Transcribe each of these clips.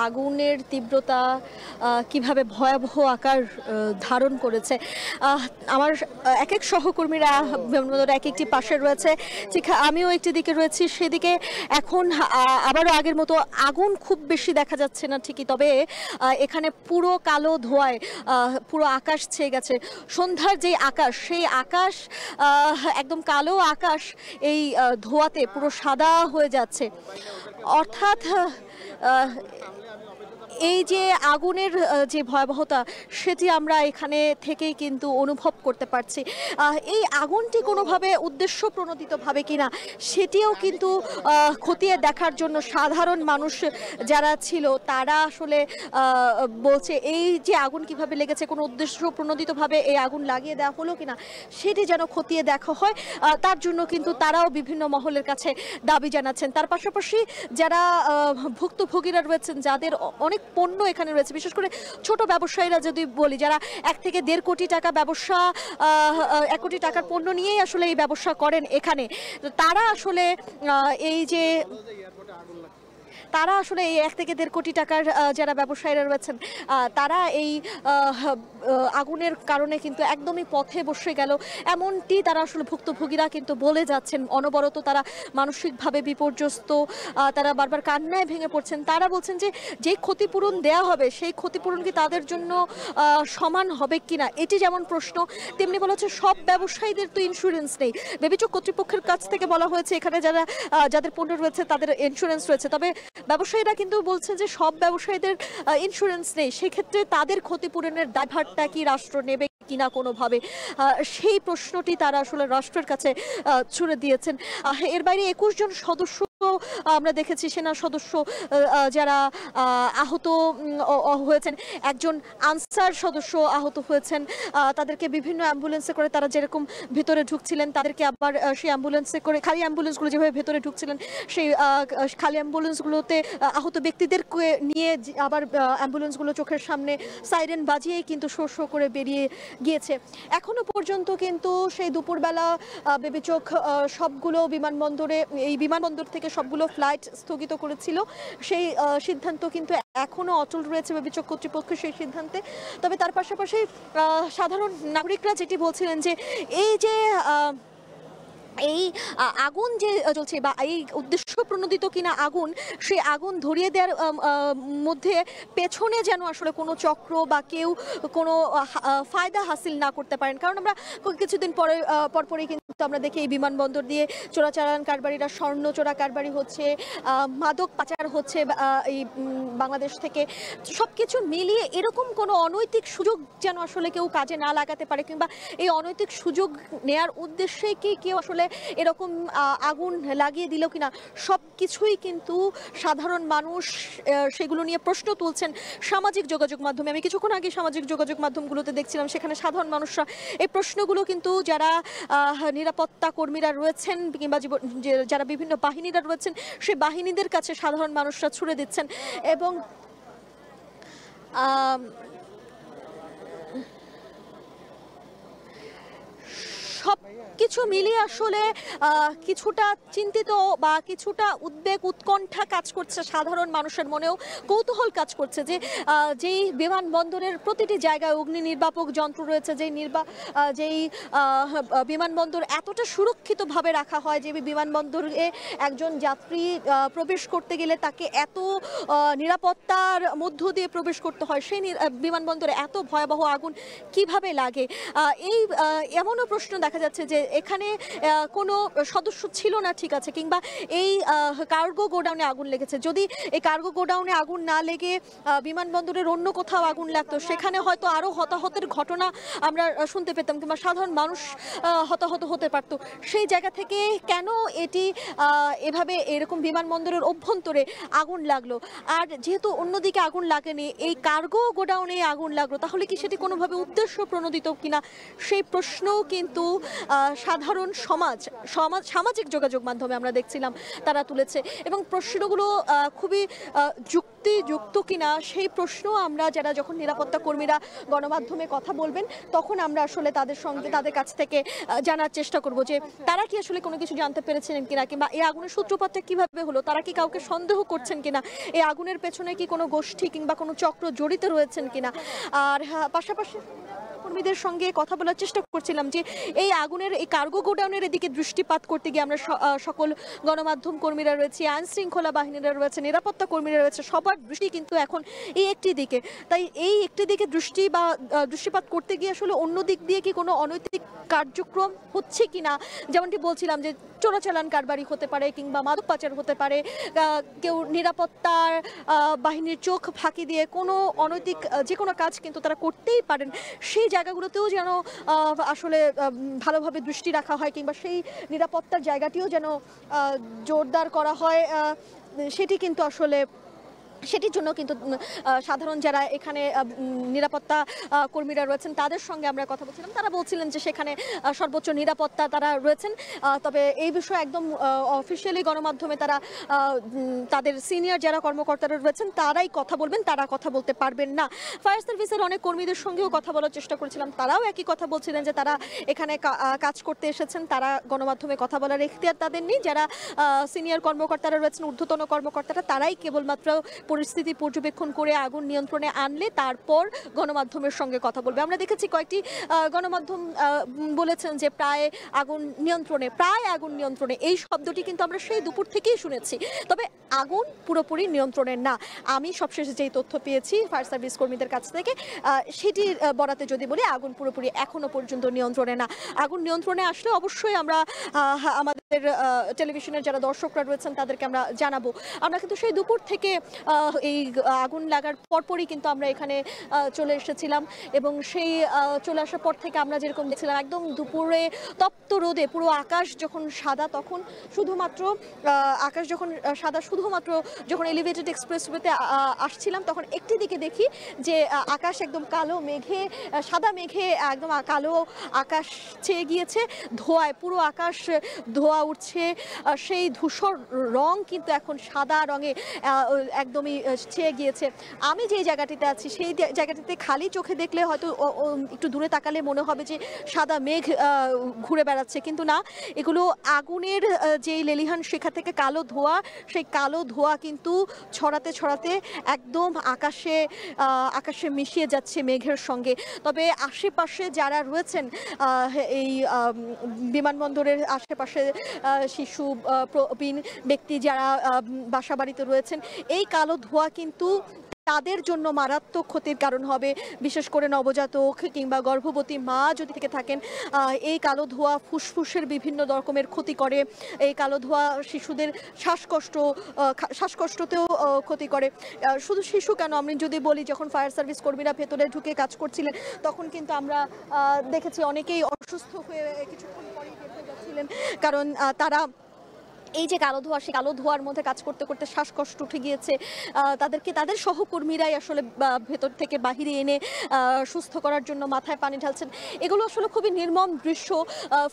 আগুনের তীব্রতা কিভাবে ভয়াবহ আকার ধারণ করেছে। আমার এক এক সহকর্মীরা বিমানবন্দরের এক একটি পাশে রয়েছে, ঠিক আমিও একটি দিকে রয়েছি। সেদিকে এখন আবারও আগের মতো আগুন খুব বেশি দেখা যাচ্ছে না ঠিকই, তবে এখানে পুরো কালো ধোঁয়ায় পুরো আকাশ ছেয়ে গেছে। সন্ধ্যার যে আকাশ, সেই আকাশ একদম কালো আকাশ এই ধোঁয়াতে পুরো সাদা হয়ে যাচ্ছে। অর্থাৎ এই যে আগুনের যে ভয়াবহতা, সেটি আমরা এখানে থেকেই কিন্তু অনুভব করতে পারছি। এই আগুনটি কোনোভাবে উদ্দেশ্য প্রণোদিতভাবে কিনা সেটিও কিন্তু খতিয়ে দেখার জন্য সাধারণ মানুষ যারা ছিল তারা আসলে বলছে এই যে আগুন কিভাবে লেগেছে, কোনো উদ্দেশ্য প্রণোদিতভাবে এই আগুন লাগিয়ে দেওয়া হলো কিনা সেটি যেন খতিয়ে দেখা হয়। তার জন্য কিন্তু তারাও বিভিন্ন মহলের কাছে দাবি জানাচ্ছেন। তার পাশাপাশি যারা ভুক্তভোগীরা রয়েছেন, যাদের অনেক পণ্য এখানে রয়েছে, বিশেষ করে ছোট ব্যবসায়ীরা যদি বলি, যারা 1 থেকে 1.5 কোটি টাকা ব্যবসা 1 কোটি টাকার পণ্য নিয়েই আসলে এই ব্যবসা করেন এখানে, তারা আসলে এই যে তারা আসলে এই 1 থেকে 1.5 কোটি টাকার যারা ব্যবসায়ীরা রয়েছেন, তারা এই আগুনের কারণে কিন্তু একদমই পথে বসে গেল, এমনটি তারা আসলে ভুক্তভোগীরা কিন্তু বলে যাচ্ছেন। অনবরত তারা মানসিকভাবে বিপর্যস্ত, তারা বারবার কান্নায় ভেঙে পড়ছেন। তারা বলছেন যে যেই ক্ষতিপূরণ দেয়া হবে সেই ক্ষতিপূরণ কি তাদের জন্য সমান হবে কিনা, এটি যেমন প্রশ্ন, তেমনি বলা হচ্ছে সব ব্যবসায়ীদের তো ইন্স্যুরেন্স নেই। বেবিচক কর্তৃপক্ষের কাছ থেকে বলা হয়েছে এখানে যাদের পণ্য রয়েছে তাদের ইন্স্যুরেন্স রয়েছে, তবে ব্যবসায়ীরা কিন্তু বলছেন যে সব ব্যবসায়ীদের ইন্স্যুরেন্স নেই। সেক্ষেত্রে তাদের ক্ষতিপূরণের দায়ভারটা কি রাষ্ট্র নেবে কিনা কোনোভাবে, সেই প্রশ্নটি তারা আসলে রাষ্ট্রের কাছে ছুড়ে দিয়েছেন। এর বাইরে 21 জন সদস্য আমরা দেখেছি, সেনা সদস্য যারা আহত হয়েছেন, একজন আনসার সদস্য আহত হয়েছেন। তাদেরকে বিভিন্ন অ্যাম্বুলেন্সে করে তারা যেরকম ভেতরে ঢুকছিলেন, তাদেরকে আবার সেই অ্যাম্বুলেন্সে করে, খালি অ্যাম্বুলেন্সগুলো যেভাবে ভেতরে ঢুকছিলেন, সেই খালি অ্যাম্বুলেন্সগুলোতে আহত ব্যক্তিদেরকে নিয়ে আবার অ্যাম্বুলেন্সগুলো চোখের সামনে সাইরেন বাজিয়েই কিন্তু শো শো করে বেরিয়ে গিয়েছে। এখনো পর্যন্ত কিন্তু সেই দুপুরবেলা বেবিচক সবগুলো এই বিমানবন্দর থেকে সবগুলো ফ্লাইট স্থগিত করেছিল। সেই সিদ্ধান্ত কিন্তু এখনো অটল রয়েছে বেবিচক কর্তৃপক্ষের সেই সিদ্ধান্তে। তবে তার পাশাপাশি সাধারণ নাগরিকরা যেটি বলছিলেন যে এই আগুন যে চলছে বা এই উদ্দেশ্য প্রণোদিত কিনা আগুন, সেই আগুন ধরিয়ে দেওয়ার মধ্যে পেছনে যেন আসলে কোনো চক্র বা কেউ কোনো ফায়দা হাসিল না করতে পারেন। কারণ আমরা কিছুদিন পরপরই কিন্তু আমরা দেখি এই বিমানবন্দর দিয়ে চোরাচালান কারবারিরা স্বর্ণ চোরা কারবারি হচ্ছে, মাদক পাচার হচ্ছে এই বাংলাদেশ থেকে। সব কিছু মিলিয়ে এরকম কোনো অনৈতিক সুযোগ যেন আসলে কেউ কাজে না লাগাতে পারে, কিংবা এই অনৈতিক সুযোগ নেয়ার উদ্দেশ্যে কি কেউ আসলে এরকম আগুন লাগিয়ে দিল কিনা, সব কিছুই কিন্তু সাধারণ মানুষ সেগুলো নিয়ে প্রশ্ন তুলছেন সামাজিক যোগাযোগ মাধ্যমে। আমি কিছুক্ষণ আগে সামাজিক যোগাযোগ মাধ্যমগুলোতে দেখছিলাম, সেখানে সাধারণ মানুষরা এই প্রশ্নগুলো কিন্তু যারা নিরাপত্তা কর্মীরা রয়েছেন কিংবা যারা বিভিন্ন বাহিনীরা রয়েছেন সেই বাহিনীদের কাছে সাধারণ মানুষরা ছুড়ে দিচ্ছেন। এবং সব কিছু মিলিয়ে আসলে কিছুটা চিন্তিত বা কিছুটা উদ্বেগ উৎকণ্ঠা কাজ করছে সাধারণ মানুষের মনেও, কৌতূহল কাজ করছে যে যেই বিমানবন্দরের প্রতিটি জায়গায় অগ্নি নির্বাপক যন্ত্র রয়েছে, যেই বিমানবন্দর এতটা সুরক্ষিতভাবে রাখা হয়, যে বিমানবন্দরে একজন যাত্রী প্রবেশ করতে গেলে তাকে এত নিরাপত্তার মধ্য দিয়ে প্রবেশ করতে হয়, সেই বিমানবন্দরে এত ভয়াবহ আগুন কিভাবে লাগে। এমনও প্রশ্ন দেখা যাচ্ছে যে এখানে কোনো সদস্য ছিল না, ঠিক আছে, কিংবা এই কার্গো গোডাউনে আগুন লেগেছে। যদি এই কার্গো গোডাউনে আগুন না লেগে বিমানবন্দরের অন্য কোথাও আগুন লাগতো, সেখানে হয়তো আরও হতাহতের ঘটনা আমরা শুনতে পেতাম, কিংবা সাধারণ মানুষ হতাহত হতে পারত। সেই জায়গা থেকে কেন এটি এভাবে এরকম বিমানবন্দরের অভ্যন্তরে আগুন লাগলো? আর যেহেতু অন্যদিকে আগুন লাগেনি, এই কার্গো গোডাউনে আগুন লাগলো, তাহলে কি সেটি কোনোভাবে উদ্দেশ্য প্রণোদিত কিনা, সেই প্রশ্নও কিন্তু সাধারণ সামাজিক যোগাযোগ মাধ্যমে আমরা দেখছিলাম তারা তুলেছে। এবং প্রশ্নগুলো খুবই যুক্তি যুক্তিযুক্ত কিনা সেই প্রশ্ন আমরা যারা যখন নিরাপত্তা কর্মীরা গণমাধ্যমে কথা বলবেন তখন আমরা আসলে তাদের কাছ থেকে জানার চেষ্টা করব যে তারা কি আসলে কোনো কিছু জানতে পেরেছিলেন কিনা, কিংবা এই আগুনের সূত্রপাতটা কিভাবে হলো, তারা কি কাউকে সন্দেহ করছেন কিনা, এই আগুনের পেছনে কি কোনো গোষ্ঠী কিংবা কোনো চক্র জড়িত রয়েছেন কিনা। আর পাশাপাশি কর্মীদের সঙ্গে কথা বলার চেষ্টা করছিলাম যে এই আগুনের এই কার্গো গোডাউনের এদিকে দৃষ্টিপাত করতে গিয়ে আমরা সকল গণমাধ্যম কর্মীরা রয়েছে, আইন শৃঙ্খলা বাহিনীরা রয়েছে, নিরাপত্তা কর্মীরা রয়েছে, সবার দৃষ্টি কিন্তু এখন এই একটি দিকে। তাই এই একটি দিকে দৃষ্টিপাত করতে গিয়ে আসলে অন্য দিক দিয়ে কি কোনো অনৈতিক কার্যক্রম হচ্ছে কিনা, যেমনটি বলছিলাম যে চোরাচালান কারবারি হতে পারে কিংবা মাদক পাচার হতে পারে, কেউ নিরাপত্তার বাহিনীর চোখ ফাঁকি দিয়ে কোনো অনৈতিক যে কোনো কাজ কিন্তু তারা করতেই পারেন, সেই জায়গাগুলোতেও যেন আসলে ভালোভাবে দৃষ্টি রাখা হয় কিংবা সেই নিরাপত্তার জায়গাটিও যেন জোরদার করা হয়, সেটি কিন্তু আসলে সেটির জন্য কিন্তু সাধারণ যারা এখানে নিরাপত্তা কর্মীরা রয়েছেন তাদের সঙ্গে আমরা কথা বলছিলাম, তারা বলছিলেন যে সেখানে সর্বোচ্চ নিরাপত্তা তারা রয়েছেন। তবে এই বিষয়ে একদম অফিসিয়ালি গণমাধ্যমে তারা তাদের সিনিয়র যারা কর্মকর্তারা রয়েছেন তারাই কথা বলবেন, তারা কথা বলতে পারবেন না। ফায়ার সার্ভিসের অনেক কর্মীদের সঙ্গেও কথা বলার চেষ্টা করেছিলাম, তারাও একই কথা বলছিলেন যে তারা এখানে কাজ করতে এসেছেন, তারা গণমাধ্যমে কথা বলার এখতিয়ার তাদের নেই। যারা সিনিয়র কর্মকর্তারা রয়েছেন, ঊর্ধ্বতন কর্মকর্তারা, তারাই কেবলমাত্র পরিস্থিতি পর্যবেক্ষণ করে আগুন নিয়ন্ত্রণে আনলে তারপর গণমাধ্যমের সঙ্গে কথা বলবে। আমরা দেখেছি কয়েকটি গণমাধ্যম বলেছেন যে প্রায় আগুন নিয়ন্ত্রণে, এই শব্দটি কিন্তু আমরা সেই দুপুর থেকেই শুনেছি। তবে আগুন পুরোপুরি নিয়ন্ত্রণে না। আমি সবশেষে যেই তথ্য পেয়েছি ফায়ার সার্ভিস কর্মীদের কাছ থেকে, সেটির বরাতে যদি বলি আগুন পুরোপুরি এখনো পর্যন্ত নিয়ন্ত্রণে না। আগুন নিয়ন্ত্রণে আসলে অবশ্যই আমরা আমাদের টেলিভিশনের যারা দর্শকরা রয়েছেন তাদেরকে আমরা জানাবো। আমরা কিন্তু সেই দুপুর থেকে এই আগুন লাগার পরপরই কিন্তু আমরা এখানে চলে এসেছিলাম এবং সেই চলে আসার পর থেকে আমরা যেরকম দেখছিলাম একদম দুপুরে তপ্ত রোদে পুরো আকাশ যখন সাদা, তখন শুধুমাত্র আকাশ যখন সাদা, শুধুমাত্র যখন এলিভেটেড এক্সপ্রেসওয়েতে আসছিলাম তখন একটি দিকে দেখি যে আকাশ একদম কালো মেঘে, সাদা মেঘে একদম কালো আকাশ ছেয়ে গিয়েছে, ধোঁয়ায় পুরো আকাশ ধোঁয়া উঠছে, সেই ধূসর রং কিন্তু এখন সাদা রঙে একদমই ছেয়ে গিয়েছে। আমি যেই জায়গাটিতে আছি সেই জায়গাটিতে খালি চোখে দেখলে হয়তো একটু দূরে তাকালে মনে হবে যে সাদা মেঘ ঘুরে বেড়াচ্ছে, কিন্তু না, এগুলো আগুনের যেই লেলিহান শিখা থেকে কালো ধোঁয়া, সেই কালো ধোঁয়া কিন্তু ছড়াতে ছড়াতে একদম আকাশে মিশিয়ে যাচ্ছে মেঘের সঙ্গে। তবে আশেপাশে যারা রয়েছেন এই বিমানবন্দরের আশেপাশে, শিশু, প্রবীণ ব্যক্তি যারা বাসা বাড়িতে রয়েছেন, এই কালো ধোঁয়া কিন্তু তাদের জন্য মারাত্মক ক্ষতির কারণ হবে। বিশেষ করে নবজাতক কিংবা গর্ভবতী মা যদি থেকে থাকেন, এই কালো ধোঁয়া ফুসফুসের বিভিন্ন রকমের ক্ষতি করে। এই কালো ধোঁয়া শিশুদের শ্বাসকষ্টতেও ক্ষতি করে। শুধু শিশু কেন, আমি যদি বলি যখন ফায়ার সার্ভিস কর্মীরা ভেতরে ঢুকে কাজ করছিলেন তখন কিন্তু আমরা দেখেছি অনেকেই অসুস্থ হয়ে কিছুক্ষণ পরেই বের হয়ে যাচ্ছিলেন, কারণ তারা এই যে কালো ধোঁয়া, সেই কালো ধোঁয়ার মধ্যে কাজ করতে করতে শ্বাসকষ্ট উঠে গিয়েছে। তাদের সহকর্মীরাই আসলে ভেতর থেকে বাহিরে এনে সুস্থ করার জন্য মাথায় পানি ঢালছেন। এগুলো আসলে খুবই নির্মম দৃশ্য।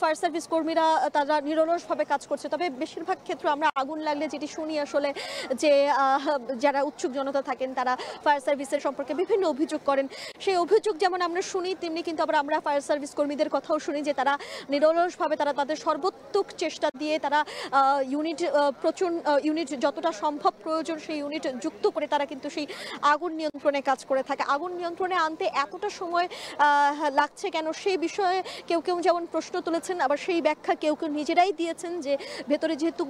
ফায়ার সার্ভিস কর্মীরা তারা নিরলসভাবে কাজ করছে। তবে বেশিরভাগ ক্ষেত্রে আমরা আগুন লাগলে যেটি শুনি আসলে যে যারা উৎসুক জনতা থাকেন তারা ফায়ার সার্ভিসের সম্পর্কে বিভিন্ন অভিযোগ করেন। সেই অভিযোগ যেমন আমরা শুনি, তেমনি কিন্তু আবার আমরা ফায়ার সার্ভিস কর্মীদের কথাও শুনি যে তারা নিরলসভাবে তাদের সর্বোত্তক চেষ্টা দিয়ে তারা ইউনিট যতটা সম্ভব প্রয়োজন সেই ইউনিট যুক্ত করে তারা কিন্তু সেই আগুন নিয়ন্ত্রণে কাজ করে থাকে। আগুন নিয়ন্ত্রণে আনতে এতটা সময় লাগছে কেন, সেই বিষয়ে কেউ যেমন প্রশ্ন তুলেছেন, আবার সেই ব্যাখ্যা কেউ নিজেরাই দিয়েছেন যে ভেতরে যেহেতু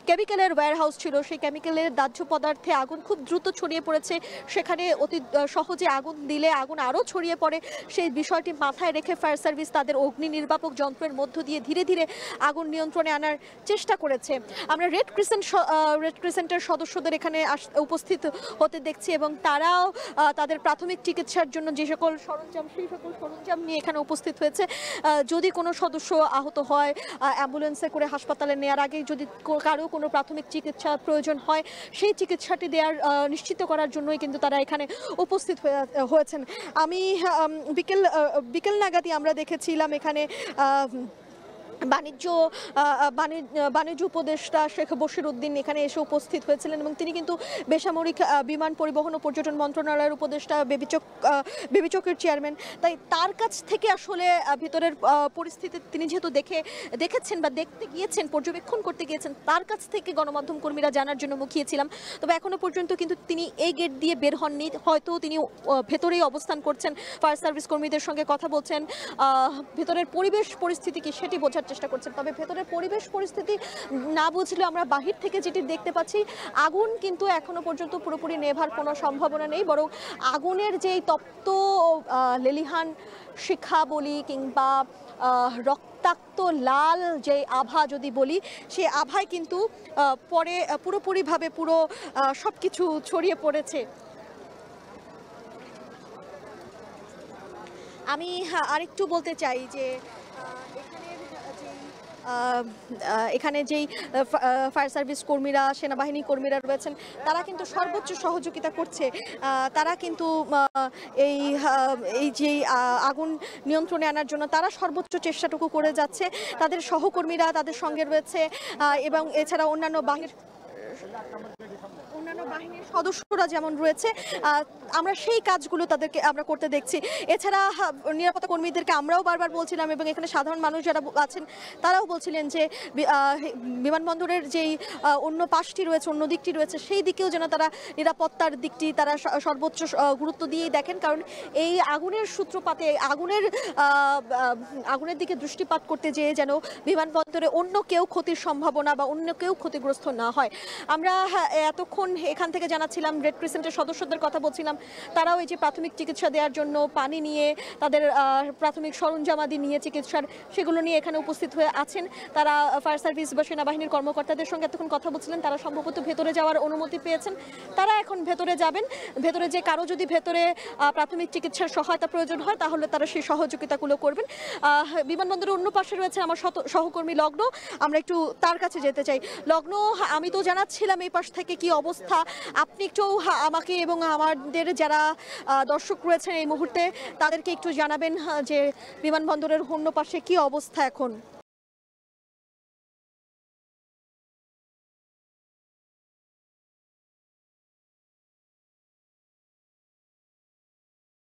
কেমিক্যালের ওয়্যারহাউস ছিল, সেই কেমিক্যালের দাহ্য পদার্থে আগুন খুব দ্রুত ছড়িয়ে পড়েছে, সেখানে অতি সহজে আগুন দিলে আগুন আরও ছড়িয়ে পড়ে। সেই বিষয়টি মাথায় রেখে ফায়ার সার্ভিস তাদের অগ্নি নির্বাপক যন্ত্রের মধ্য দিয়ে ধীরে ধীরে আগুন নিয়ন্ত্রণে আনার চেষ্টা করেছে। আমরা রেড ক্রিসেন্টের সদস্যদের এখানে উপস্থিত হতে দেখছি এবং তারাও তাদের প্রাথমিক চিকিৎসার জন্য যে সকল সরঞ্জাম, সেই সকল সরঞ্জাম নিয়ে এখানে উপস্থিত হয়েছে। যদি কোনো সদস্য আহত হয়, অ্যাম্বুলেন্সে করে হাসপাতালে নেওয়ার আগে যদি কারো কোনো প্রাথমিক চিকিৎসা প্রয়োজন হয়, সেই চিকিৎসাটি দেওয়ার নিশ্চিত করার জন্যই কিন্তু তারা এখানে উপস্থিত হয়েছেন। আমি বিকেল নাগাদই আমরা দেখেছিলাম এখানে বাণিজ্য উপদেষ্টা শেখ বশির উদ্দিন এখানে এসে উপস্থিত হয়েছিলেন এবং তিনি কিন্তু বেসামরিক বিমান পরিবহন ও পর্যটন মন্ত্রণালয়ের উপদেষ্টা বেবিচকের চেয়ারম্যান। তাই তার কাছ থেকে আসলে ভিতরের পরিস্থিতি তিনি যেহেতু দেখেছেন বা দেখতে গিয়েছেন, পর্যবেক্ষণ করতে গিয়েছেন, তার কাছ থেকে গণমাধ্যম কর্মীরা জানার জন্য মুখিয়েছিলাম। তবে এখনো পর্যন্ত কিন্তু তিনি এই গেট দিয়ে বের হননি, হয়তো তিনি ভেতরেই অবস্থান করছেন, ফায়ার সার্ভিস কর্মীদের সঙ্গে কথা বলছেন, ভেতরের পরিবেশ পরিস্থিতি কি সেটি বোঝার চেষ্টা করছেন। তবে ভেতরের পরিবেশ পরিস্থিতি না বুঝলে আমরা বাহির থেকে যেটি দেখতে পাচ্ছি, আগুন কিন্তু এখনো পর্যন্ত পুরোপুরি নেভার কোনো সম্ভাবনা নেই, বরং আগুনের যেই তপ্ত লেলিহান শিখা বলি কিংবা রক্তাক্ত লাল যে আভা যদি বলি, সেই আভায় কিন্তু পরে পুরোপুরিভাবে পুরো সব কিছু ছড়িয়ে পড়েছে। আমি আরেকটু বলতে চাই যে এখানে যেই ফায়ার সার্ভিস কর্মীরা, সেনাবাহিনী কর্মীরা রয়েছেন, তারা কিন্তু সর্বোচ্চ সহযোগিতা করছে। তারা কিন্তু এই যে আগুন নিয়ন্ত্রণে আনার জন্য তারা সর্বোচ্চ চেষ্টাটুকু করে যাচ্ছে। তাদের সহকর্মীরা তাদের সঙ্গে রয়েছে এবং এছাড়া অন্যান্য বাহিনীর সদস্যরা যেমন রয়েছে, আমরা সেই কাজগুলো তাদেরকে আমরা করতে দেখছি। এছাড়া নিরাপত্তা কর্মীদেরকে আমরাও বারবার বলছিলাম এবং এখানে সাধারণ মানুষ যারা আছেন তারাও বলছিলেন যে বিমানবন্দরের যেই অন্য পাশটি রয়েছে, অন্য দিকটি রয়েছে, সেই দিকেও যেন তারা নিরাপত্তার দিকটি তারা সর্বোচ্চ গুরুত্ব দিয়েই দেখেন। কারণ এই আগুনের সূত্রপাতে আগুনের দিকে দৃষ্টিপাত করতে যেয়ে যেন বিমানবন্দরে অন্য কেউ ক্ষতির সম্ভাবনা বা অন্য কেউ ক্ষতিগ্রস্ত না হয়। আমরা এতক্ষণ এখান থেকে জানাচ্ছিলাম, রেড ক্রিসেন্টের সদস্যদের কথা বলছিলাম, তারাও এই যে প্রাথমিক চিকিৎসা দেওয়ার জন্য পানি নিয়ে, তাদের প্রাথমিক সরঞ্জামাদি নিয়ে চিকিৎসার সেগুলো নিয়ে এখানে উপস্থিত হয়ে আছেন। তারা ফায়ার সার্ভিস বা সেনাবাহিনীর কর্মকর্তাদের সঙ্গে এতক্ষণ কথা বলছিলেন, তারা সম্ভবত ভেতরে যাওয়ার অনুমতি পেয়েছেন, তারা এখন ভেতরে যাবেন। ভেতরে যে কারো যদি ভেতরে প্রাথমিক চিকিৎসার সহায়তা প্রয়োজন হয় তাহলে তারা সেই সহযোগিতাগুলো করবেন। বিমানবন্দরের অন্য পাশে রয়েছে আমার সহকর্মী লগ্ন, আমরা একটু তার কাছে যেতে চাই। লগ্ন, আমি তো জানাচ্ছিলাম এই পাশ থেকে কি অবস্থা, আপনি একটু আমাকে এবং আমাদের যারা দর্শক রয়েছেন এই মুহূর্তে তাদেরকে একটু জানাবেন যে বিমানবন্দরের অন্য পাশে কি অবস্থা এখন।